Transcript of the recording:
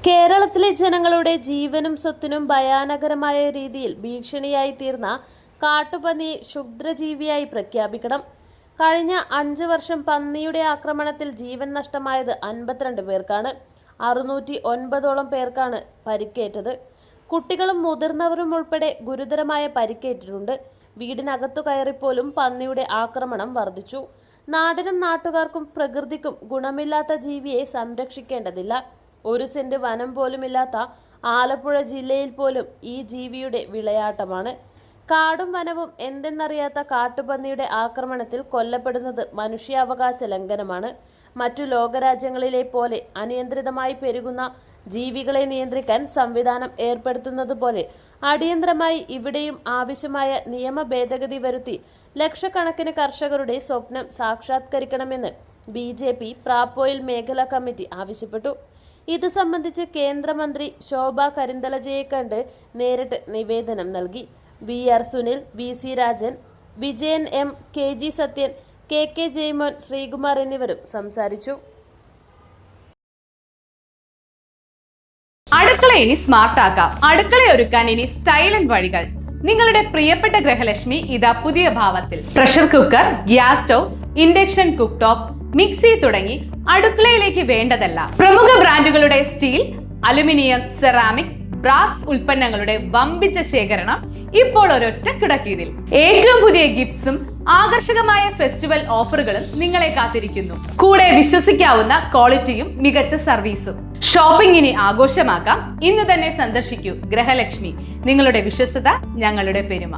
കേരളത്തിലെ ജനങ്ങളുടെ ജീവനും സ്വത്തിനും ഭയാനകരമായ രീതിയിൽ ഭീഷണിയായി തീർന്ന കാട്ടുപന്നിയെ ക്ഷുദ്രജീവിയായി പ്രഖ്യാപിക്കണം. കഴിഞ്ഞ 5 വർഷം പന്നിയുടെ ആക്രമണത്തിൽ ജീവൻ നഷ്ടമായത് 52 പേർക്കാണ്. 609ഓളം പേർക്കാണ് പരിക്കേറ്റത്. കുട്ടികളും മുതിർന്നവരും ഉൾപ്പെടെ ഗുരുതരമായ പരിക്കേറ്റിട്ടുണ്ട്. വീടിനകത്തു കയറിപ്പോലും പന്നിയുടെ ആക്രമണം വർദ്ധിച്ചു. നാടിനും നാട്ടുകാർക്കും പ്രകൃതിക്കും ഗുണമില്ലാത്ത ജീവിയെ സംരക്ഷിക്കേണ്ടതില്ല. 1 സെന്റ് വനം പോലുമില്ലാത്ത ആലപ്പുഴ ജില്ലയിൽ പോലും ഈ ജീവിയുടെ വിളയാട്ടമാണ്. കാടും വനവും എന്തെന്നറിയാത്ത കാട്ടുപന്നിയുടെ ആക്രമണത്തിൽ കൊല്ലപ്പെടുന്നത് മനുഷ്യാവകാശ ലംഘനമാണ്. മറ്റു ലോകരാജ്യങ്ങളിലെ പോലെ അനിയന്ത്രിതമായി പെരുകുന്ന ജീവികളെ നിയന്ത്രിക്കാൻ സംവിധാനം ഏർപ്പെടുത്തുന്നത് പോലെ അടിയന്തരമായി ഇവിടെയും ആവശ്യമായ നിയമ ഭേദഗതി വരുത്തി ലക്ഷക്കണക്കിന് കർഷകരുടെ സ്വപ്നം സാക്ഷാത്കരിക്കണമെന്ന് BJP പ്രാപ്പോയിൽ മേഖലാ കമ്മിറ്റി ആവശ്യപ്പെട്ടു. ഇത് സംബന്ധിച്ച് കേന്ദ്രമന്ത്രി ശോഭ കരിന്തലജയെ കണ്ട് നേരിട്ട് നിവേദനം നൽകി. VR Sunil, VC Rajan, Vijayan M, KG Sathyan, KK Jaimon, Sreekumar എന്നിവരും സംസാരിച്ചു. അടുക്കള ഇനി സ്മാർട്ട് ആക്കാം. അടുക്കള ഒരുക്കാൻ ഇനി സ്റ്റൈലന്റ് വഴികൾ. നിങ്ങളുടെ പ്രിയപ്പെട്ട ഗൃഹലക്ഷ്മി ഇതാ പുതിയ ഭാവത്തിൽ. Pressure cooker, gas stove, induction cook top, mixie തുടങ്ങി അടുക്കളയിലേക്ക് വേണ്ടതല്ല പ്രമുഖ ബ്രാൻഡുകളുടെ സ്റ്റീൽ, അലുമിനിയം, സെറാമിക്, ബ്രാസ് ഉൽപ്പന്നങ്ങളുടെ വമ്പിച്ച ശേഖരണം ഇപ്പോൾ ഒരൊറ്റ കിടക്കീഴിൽ. ഏറ്റവും പുതിയ ഗിഫ്റ്റ്സും ആകർഷകമായ ഫെസ്റ്റിവൽ ഓഫറുകളും നിങ്ങളെ കാത്തിരിക്കുന്നു. കൂടെ വിശ്വസിക്കാവുന്ന ക്വാളിറ്റിയും മികച്ച സർവീസും. ഷോപ്പിംഗിനെ ആഘോഷമാക്കാം. ഇന്ന് തന്നെ സന്ദർശിക്കൂ ഗൃഹലക്ഷ്മി. നിങ്ങളുടെ വിശ്വസ്തത ഞങ്ങളുടെ പെരുമ.